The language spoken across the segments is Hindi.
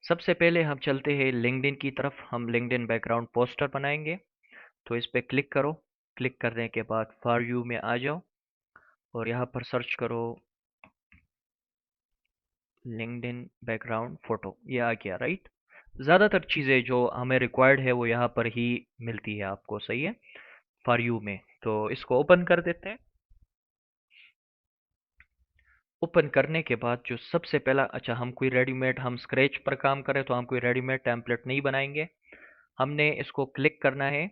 सबसे पहले हम चलते हैं लिंक्डइन की तरफ। हम लिंक्डइन बैकग्राउंड पोस्टर बनाएंगे। तो इस पे क्लिक करो। क्लिक करने के बाद फॉर यू में आ जाओ और यहाँ पर सर्च करो लिंक्डइन बैकग्राउंड फोटो। ये आ गया, राइट। ज़्यादातर चीज़ें जो हमें रिक्वायर्ड है वो यहाँ पर ही मिलती है आपको, सही है, फॉर यू में। तो इसको ओपन कर देते हैं। ओपन करने के बाद जो सबसे पहला, अच्छा, हम कोई रेडीमेड, हम स्क्रैच पर काम करें तो हम कोई रेडीमेड टेम्पलेट नहीं बनाएंगे। हमने इसको क्लिक करना है।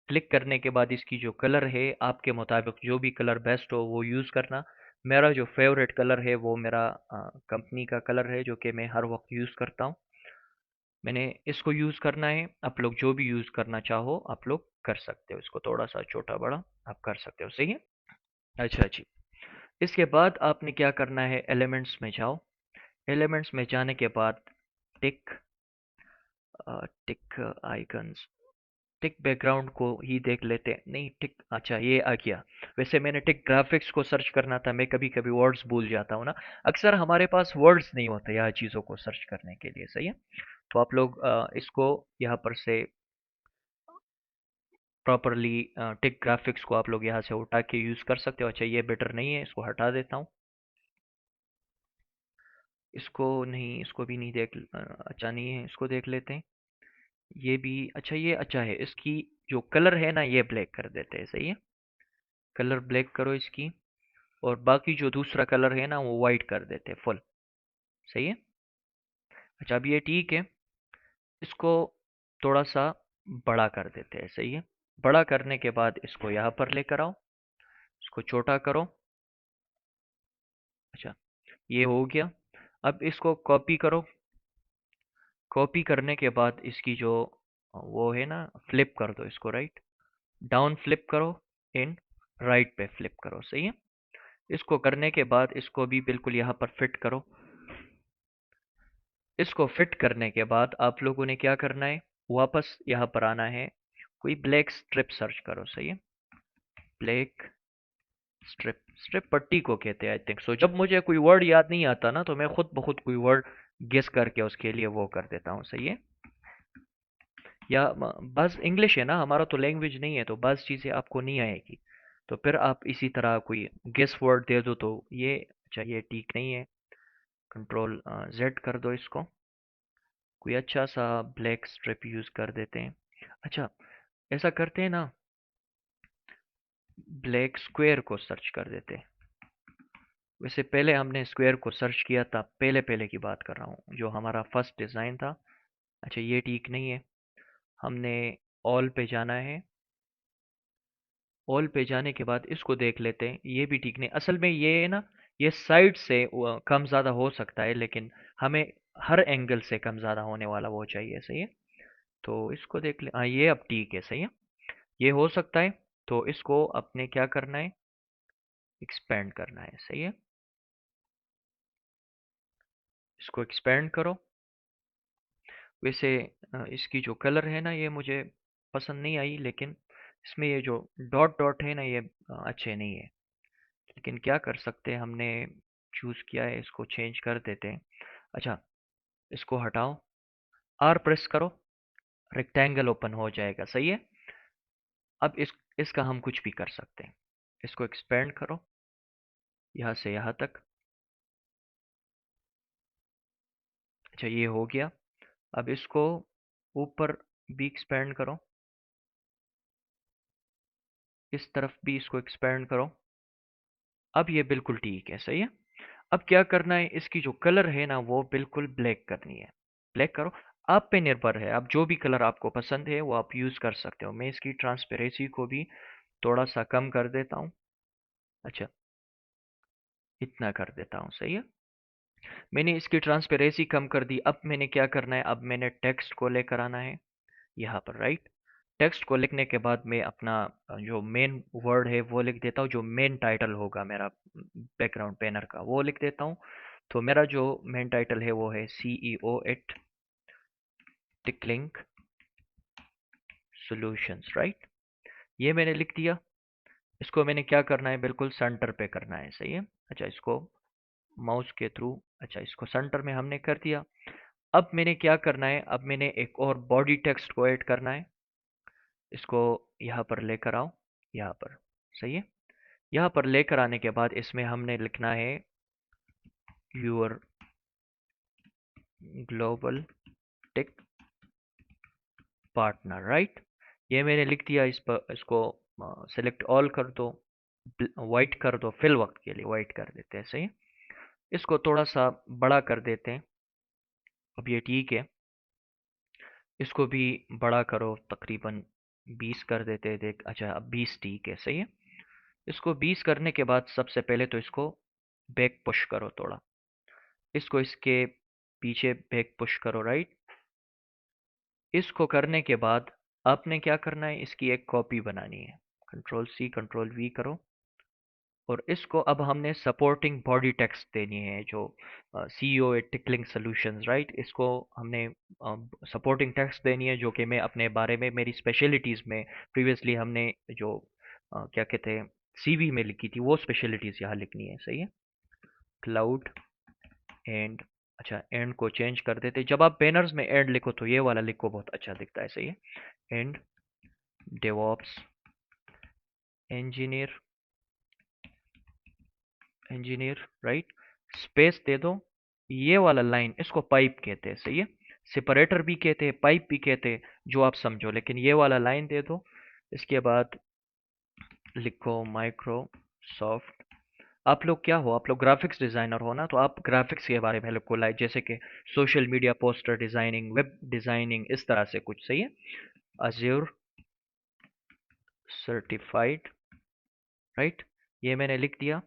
क्लिक करने के बाद इसकी जो कलर है आपके मुताबिक जो भी कलर बेस्ट हो वो यूज़ करना। मेरा जो फेवरेट कलर है वो मेरा कंपनी का कलर है जो कि मैं हर वक्त यूज़ करता हूँ। मैंने इसको यूज़ करना है। आप लोग जो भी यूज़ करना चाहो आप लोग कर सकते हो। इसको थोड़ा सा छोटा बड़ा आप कर सकते हो, सही है। अच्छा जी। इसके बाद आपने क्या करना है, एलिमेंट्स में जाओ। एलिमेंट्स में जाने के बाद टिक टिक आइकन्स, टिक बैकग्राउंड को ही देख लेते हैं। नहीं, टिक, अच्छा ये आ गया। वैसे मैंने टिक ग्राफिक्स को सर्च करना था, मैं कभी कभी वर्ड्स भूल जाता हूँ ना। अक्सर हमारे पास वर्ड्स नहीं होते यहाँ चीज़ों को सर्च करने के लिए, सही है। तो आप लोग इसको यहाँ पर से प्रॉपरली टिक ग्राफिक्स को आप लोग यहाँ से उठा के यूज़ कर सकते हो। अच्छा, ये बेटर नहीं है, इसको हटा देता हूँ। इसको नहीं, इसको भी नहीं देख, अच्छा नहीं है, इसको देख लेते हैं। ये भी अच्छा, ये अच्छा है। इसकी जो कलर है ना ये ब्लैक कर देते हैं, सही है। कलर ब्लैक करो इसकी। और बाकी जो दूसरा कलर है ना वो वाइट कर देते हैं फुल, सही है। अच्छा, अब ये ठीक है। इसको थोड़ा सा बड़ा कर देते हैं, सही है। बड़ा करने के बाद इसको यहाँ पर लेकर आओ। इसको छोटा करो। अच्छा, ये हो गया। अब इसको कॉपी करो। कॉपी करने के बाद इसकी जो वो है ना, फ्लिप कर दो इसको, राइट। डाउन फ्लिप करो, इन राइट पे फ्लिप करो, सही है। इसको करने के बाद इसको भी बिल्कुल यहाँ पर फिट करो। इसको फिट करने के बाद आप लोगों ने क्या करना है, वापस यहाँ पर आना है। कोई ब्लैक स्ट्रिप सर्च करो, सही है। ब्लैक स्ट्रिप, स्ट्रिप पट्टी को कहते हैं आई थिंक सो। जब मुझे कोई वर्ड याद नहीं आता ना तो मैं खुद ब खुद कोई वर्ड गेस करके उसके लिए वो कर देता हूँ, सही है। या बस इंग्लिश है ना, हमारा तो लैंग्वेज नहीं है, तो बस चीज़ें आपको नहीं आएगी। तो फिर आप इसी तरह कोई गेस वर्ड दे दो तो ये, अच्छा ये ठीक नहीं है। कंट्रोल जेड कर दो इसको। कोई अच्छा सा ब्लैक स्ट्रिप यूज़ कर देते हैं। अच्छा, ऐसा करते हैं ना, ब्लैक स्क्वायर को सर्च कर देते हैं। वैसे पहले हमने स्क्वायर को सर्च किया था, पहले पहले की बात कर रहा हूँ, जो हमारा फर्स्ट डिज़ाइन था। अच्छा, ये ठीक नहीं है। हमने ऑल पे जाना है। ऑल पे जाने के बाद इसको देख लेते हैं, ये भी ठीक नहीं। असल में ये है ना, ये साइड से कम ज़्यादा हो सकता है लेकिन हमें हर एंगल से कम ज़्यादा होने वाला वो चाहिए, सही है। तो इसको देख ले, हाँ ये अब ठीक है, सही है। ये हो सकता है। तो इसको अपने क्या करना है, एक्सपेंड करना है, सही है। इसको एक्सपेंड करो। वैसे इसकी जो कलर है ना ये मुझे पसंद नहीं आई, लेकिन इसमें ये जो डॉट डॉट है ना ये अच्छे नहीं है। लेकिन क्या कर सकते हैं, हमने चूज़ किया है, इसको चेंज कर देते हैं। अच्छा, इसको हटाओ, आर प्रेस करो, रेक्टेंगल ओपन हो जाएगा, सही है। अब इसका हम कुछ भी कर सकते हैं। इसको एक्सपेंड करो यहाँ से यहाँ तक। अच्छा, ये हो गया। अब इसको ऊपर भी एक्सपेंड करो, इस तरफ भी इसको एक्सपेंड करो। अब ये बिल्कुल ठीक है, सही है। अब क्या करना है, इसकी जो कलर है ना वो बिल्कुल ब्लैक करनी है। ब्लैक करो। आप पे निर्भर है, आप जो भी कलर आपको पसंद है वो आप यूज़ कर सकते हो। मैं इसकी ट्रांसपेरेंसी को भी थोड़ा सा कम कर देता हूँ। अच्छा, इतना कर देता हूँ, सही है। मैंने इसकी ट्रांसपेरेंसी कम कर दी। अब मैंने क्या करना है, अब मैंने टेक्स्ट को लेकर आना है यहाँ पर, राइट। टेक्स्ट को लिखने के बाद मैं अपना जो मेन वर्ड है वो लिख देता हूँ, जो मेन टाइटल होगा मेरा बैकग्राउंड बैनर का वो लिख देता हूँ। तो मेरा जो मेन टाइटल है वो है CEO एट टिकलिंक सॉल्यूशंस, राइट। ये मैंने लिख दिया। इसको मैंने क्या करना है, बिल्कुल सेंटर पे करना है, सही है। अच्छा, इसको माउस के थ्रू, अच्छा इसको सेंटर में हमने कर दिया। अब मैंने क्या करना है, अब मैंने एक और बॉडी टेक्स्ट को ऐड करना है। इसको यहाँ पर लेकर आओ, यहाँ पर। सही है। यहाँ पर लेकर आने के बाद इसमें हमने लिखना है your global tech partner, right. ये मैंने लिख दिया। इस पर इसको सेलेक्ट ऑल कर दो, वाइट कर दो, फिल वक्त के लिए वाइट कर देते हैं। सही है। इसको थोड़ा सा बड़ा कर देते हैं। अब ये ठीक है। इसको भी बड़ा करो, तकरीबन 20 कर देते हैं। देख, अच्छा अब 20 ठीक है। सही है। इसको 20 करने के बाद सबसे पहले तो इसको बैक पुश करो थोड़ा। इसको इसके पीछे बैक पुश करो, राइट। इसको करने के बाद आपने क्या करना है, इसकी एक कॉपी बनानी है। कंट्रोल सी कंट्रोल वी करो। और इसको अब हमने सपोर्टिंग बॉडी टेक्स्ट देनी है, जो CEO at tickling solutions, right. इसको हमने सपोर्टिंग टेक्स्ट देनी है, जो कि मैं अपने बारे में, मेरी स्पेशलिटीज़ में प्रीवियसली हमने जो क्या कहते हैं सीवी में लिखी थी, वो स्पेशलिटीज़ यहाँ लिखनी है। सही है। क्लाउड एंड, अच्छा एंड को चेंज कर देते। जब आप बैनर्स में एंड लिखो तो ये वाला लिखो, बहुत अच्छा दिखता है। सही है। And DevOps engineer, engineer, right. Space दे दो। ये वाला लाइन इसको पाइप कहते हैं। सही है। सेपरेटर भी कहते हैं, पाइप भी कहते हैं, जो आप समझो, लेकिन ये वाला लाइन दे दो। इसके बाद लिखो माइक्रोसॉफ्ट। आप लोग क्या हो, आप लोग ग्राफिक्स डिजाइनर हो ना, तो आप ग्राफिक्स के बारे में लिखो, लाइक जैसे कि social media poster designing, web designing, इस तरह से कुछ। सही है। Azure certified, right. ये मैंने लिख दिया।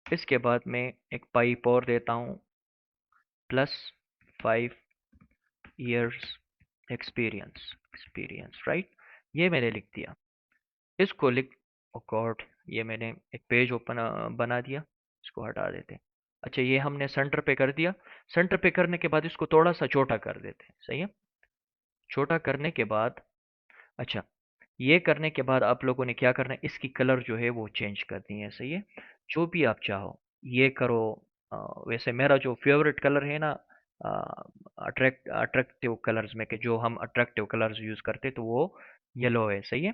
इसके बाद मैं एक पाइप और देता हूँ, plus 5 years experience, experience, right. ये मैंने लिख दिया। इसको लिख, ओ गॉड, ये मैंने एक पेज ओपन बना दिया। इसको हटा देते हैं। अच्छा, ये हमने सेंटर पे कर दिया। सेंटर पे करने के बाद इसको थोड़ा सा छोटा कर देते हैं। सही है। छोटा करने के बाद, अच्छा, ये करने के बाद आप लोगों ने क्या करना है, इसकी कलर जो है वो चेंज करनी है। सही है। जो भी आप चाहो ये करो। अ, वैसे मेरा जो फेवरेट कलर है ना, अट्रैक्टिव कलर्स में, के जो हम अट्रैक्टिव कलर्स यूज करते, तो वो येलो है। सही है।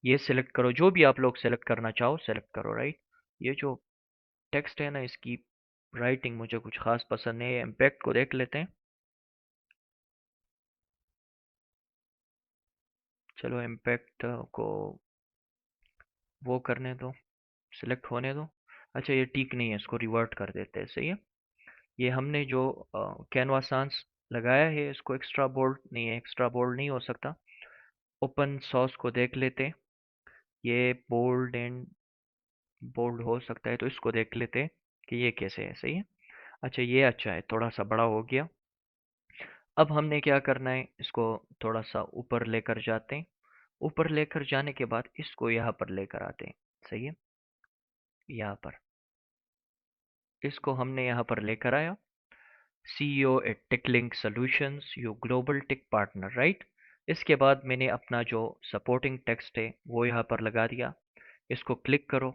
ये सिलेक्ट करो, जो भी आप लोग सेलेक्ट करना चाहो सेलेक्ट करो, राइट। ये जो टेक्स्ट है ना, इसकी राइटिंग मुझे कुछ खास पसंद नहीं है। इम्पैक्ट को देख लेते हैं। चलो इम्पैक्ट को वो करने दो, सिलेक्ट होने दो। अच्छा, ये ठीक नहीं है, इसको रिवर्ट कर देते हैं। सही है। ये हमने जो कैनवास सांस लगाया है, इसको एक्स्ट्रा बोल्ड नहीं है, एक्स्ट्रा बोल्ड नहीं हो सकता। ओपन सोर्स को देख लेते हैं। ये बोल्ड एंड बोल्ड हो सकता है, तो इसको देख लेते हैं कि ये कैसे है। सही है। अच्छा, ये अच्छा है, थोड़ा सा बड़ा हो गया। अब हमने क्या करना है, इसको थोड़ा सा ऊपर लेकर जाते हैं। ऊपर लेकर जाने के बाद इसको यहाँ पर लेकर आते हैं। सही है। यहाँ पर इसको हमने यहाँ पर लेकर आया। CEO at TechLink solutions, your global tech partner, right. इसके बाद मैंने अपना जो सपोर्टिंग टेक्स्ट है वो यहाँ पर लगा दिया। इसको क्लिक करो,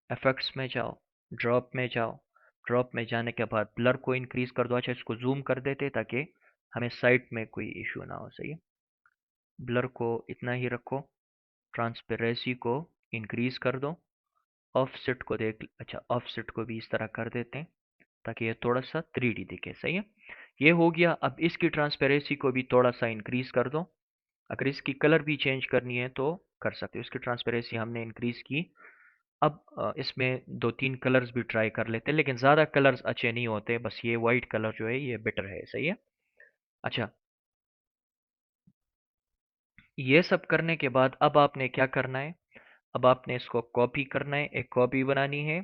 इफेक्ट्स में जाओ, ड्रॉप में जाओ। ड्रॉप में जाने के बाद ब्लर को इंक्रीज कर दो। अच्छा, इसको जूम कर देते ताकि हमें साइड में कोई इश्यू ना हो। सही है। ब्लर को इतना ही रखो। ट्रांसपेरेंसी को इंक्रीज कर दो। ऑफसेट को देख, अच्छा ऑफसेट को भी इस तरह कर देते हैं ताकि ये थोड़ा सा 3D दिखे। सही है। ये हो गया। अब इसकी ट्रांसपेरेंसी को भी थोड़ा सा इंक्रीज कर दो। अगर इसकी कलर भी चेंज करनी है तो कर सकते हो। इसकी ट्रांसपेरेंसी हमने इंक्रीज की। अब इसमें 2-3 कलर्स भी ट्राई कर लेते हैं, लेकिन ज़्यादा कलर्स अच्छे नहीं होते, बस ये वाइट कलर जो है ये बेटर है। सही है। अच्छा, ये सब करने के बाद अब आपने क्या करना है, अब आपने इसको कॉपी करना है, एक कॉपी बनानी है।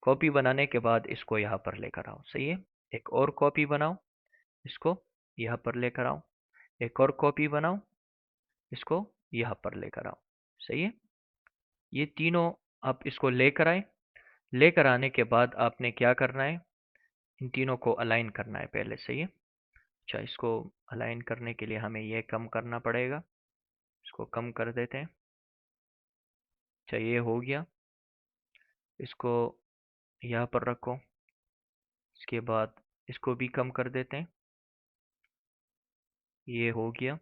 कॉपी बनाने के बाद इसको यहाँ पर लेकर आओ। सही है। एक और कॉपी बनाओ, इसको यहाँ पर लेकर आओ। एक और कॉपी बनाओ, इसको यहाँ पर लेकर आओ। सही है। ये तीनों आप इसको लेकर आए। लेकर आने के बाद आपने क्या करना है, इन तीनों को अलाइन करना है पहले। सही है। अच्छा, इसको अलाइन करने के लिए हमें ये कम करना पड़ेगा। इसको कम कर देते हैं। अच्छा, ये हो गया। इसको यहाँ पर रखो। इसके बाद इसको भी कम कर देते हैं। ये हो गया।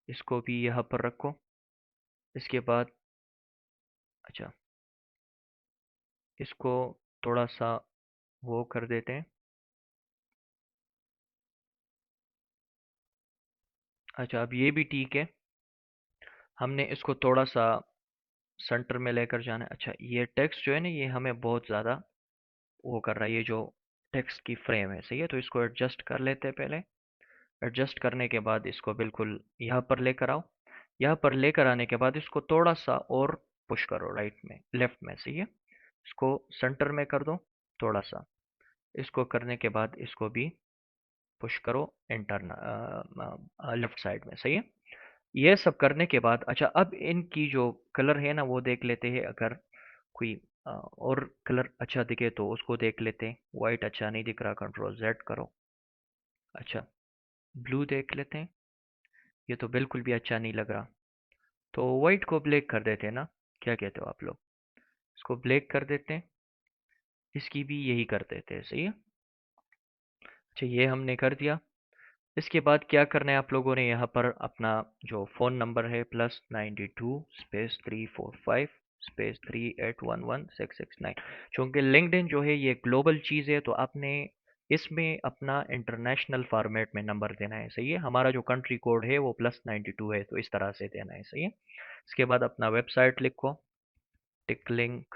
इसको भी यहाँ पर रखो। इसके बाद अच्छा, इसको थोड़ा सा वो कर देते हैं। अच्छा, अब ये भी ठीक है। हमने इसको थोड़ा सा सेंटर में लेकर जाना है। अच्छा, ये टेक्स्ट जो है ना, ये हमें बहुत ज़्यादा वो कर रहा है, ये जो टेक्स्ट की फ्रेम है, सही है। तो इसको एडजस्ट कर लेते हैं पहले। एडजस्ट करने के बाद इसको बिल्कुल यहाँ पर लेकर आओ। यहाँ पर लेकर आने के बाद इसको थोड़ा सा और पुश करो, राइट में, लेफ्ट में, सही है। इसको सेंटर में कर दो थोड़ा सा। इसको करने के बाद इसको भी पुश करो इंटरनल लेफ्ट साइड में, सही है। ये सब करने के बाद अच्छा, अब इनकी जो कलर है ना वो देख लेते हैं। अगर कोई और कलर अच्छा दिखे तो उसको देख लेते हैं। वाइट अच्छा नहीं दिख रहा, कंट्रोल जेड करो। अच्छा, ब्लू देख लेते हैं। ये तो बिल्कुल भी अच्छा नहीं लग रहा। तो वाइट को ब्लैक कर देते हैं ना, क्या कहते हो आप लोग? इसको ब्लैक कर देते हैं। इसकी भी यही कर देते हैं, सही है। अच्छा, ये हमने कर दिया। इसके बाद क्या करना है आप लोगों ने, यहाँ पर अपना जो फ़ोन नंबर है +92 *345 *3811669। चूँकि लिंक्डइन जो है ये ग्लोबल चीज़ है, तो आपने इसमें अपना इंटरनेशनल फॉर्मेट में नंबर देना है, सही है। हमारा जो कंट्री कोड है वो +92 है, तो इस तरह से देना है, सही है। इसके बाद अपना वेबसाइट लिखो, टिकलिंक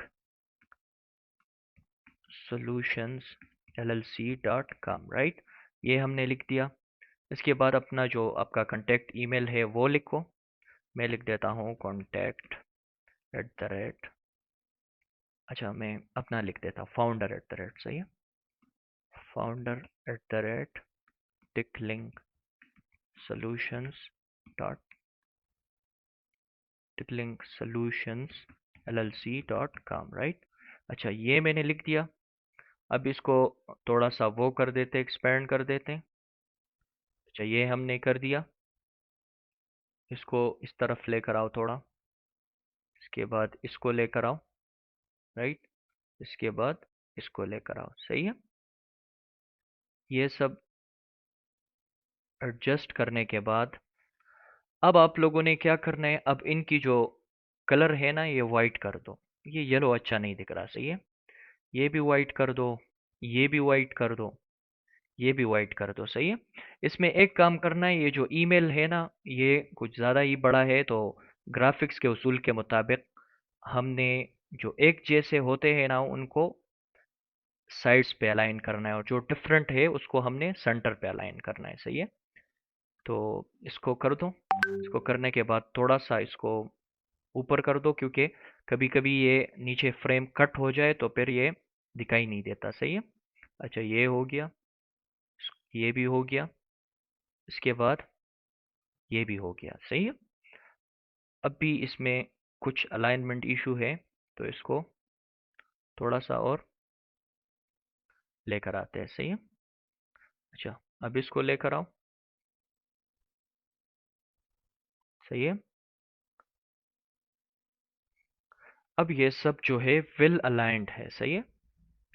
सॉल्यूशंस LLC.com, राइट। ये हमने लिख दिया। इसके बाद अपना जो आपका कॉन्टैक्ट ईमेल है वो लिखो। मैं लिख देता हूँ कॉन्टैक्ट एट द रेट, अच्छा मैं अपना लिख देता हूँ फाउंडर एट द रेट, सही है। Founder at the rate TechLink solutions dot TechLink solutions LLC.com, right. अच्छा, ये मैंने लिख दिया। अब इसको थोड़ा सा वो कर देते, एक्सपेंड कर देते हैं। अच्छा, ये हमने कर दिया। इसको इस तरफ लेकर आओ थोड़ा। इसके बाद इसको लेकर आओ, राइट। इसके बाद इसको लेकर आओ, सही है। ये सब एडजस्ट करने के बाद अब आप लोगों ने क्या करना है, अब इनकी जो कलर है ना ये वाइट कर दो। ये येलो अच्छा नहीं दिख रहा, सही है। ये भी वाइट कर दो। ये भी वाइट कर दो। ये भी वाइट कर दो, सही है। इसमें एक काम करना है, ये जो ईमेल है ना ये कुछ ज़्यादा ही बड़ा है, तो ग्राफिक्स के उसूल के मुताबिक हमने जो एक जैसे होते हैं ना उनको साइड्स पे अलाइन करना है, और जो डिफरेंट है उसको हमने सेंटर पे अलाइन करना है, सही है। तो इसको कर दो। इसको करने के बाद थोड़ा सा इसको ऊपर कर दो, क्योंकि कभी कभी ये नीचे फ्रेम कट हो जाए तो फिर ये दिखाई नहीं देता, सही है। अच्छा, ये हो गया। ये भी हो गया। इसके बाद ये भी हो गया, सही है। अब भी इसमें कुछ अलाइनमेंट इशू है, तो इसको थोड़ा सा और लेकर आते हैं, सही है। अच्छा, अब इसको लेकर आओ, सही है। अब ये सब जो है वेल अलाइंड है, सही है।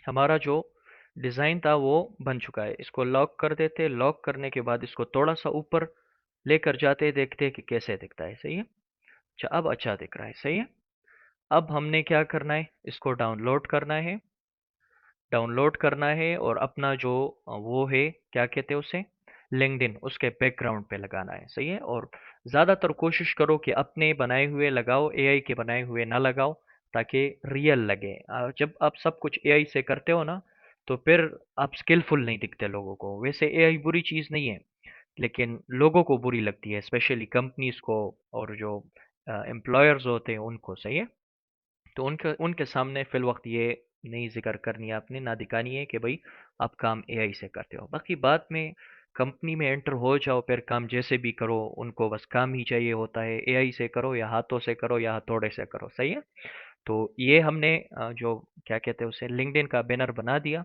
हमारा जो डिज़ाइन था वो बन चुका है। इसको लॉक कर देते। लॉक करने के बाद इसको थोड़ा सा ऊपर लेकर जाते, देखते कि कैसे दिखता है, सही है। अच्छा, अब अच्छा दिख रहा है, सही है। अब हमने क्या करना है, इसको डाउनलोड करना है। डाउनलोड करना है और अपना जो वो है, क्या कहते हैं उसे, लिंक्डइन, उसके बैकग्राउंड पे लगाना है, सही है। और ज़्यादातर कोशिश करो कि अपने बनाए हुए लगाओ, एआई के बनाए हुए ना लगाओ, ताकि रियल लगे। जब आप सब कुछ एआई से करते हो ना, तो फिर आप स्किलफुल नहीं दिखते लोगों को। वैसे एआई बुरी चीज़ नहीं है, लेकिन लोगों को बुरी लगती है, स्पेशली कंपनीज को, और जो एम्प्लॉयर्स होते हैं उनको, सही है। तो उनके उनके सामने फिल वक्त ये नहीं जिक्र करनी है आपने, ना दिखानी है कि भाई आप काम एआई से करते हो। बाकी बाद में कंपनी में एंटर हो जाओ, फिर काम जैसे भी करो, उनको बस काम ही चाहिए होता है, एआई से करो या हाथों से करो या हथौड़े से करो, सही है। तो ये हमने जो क्या कहते हैं उसे लिंक्डइन का बैनर बना दिया।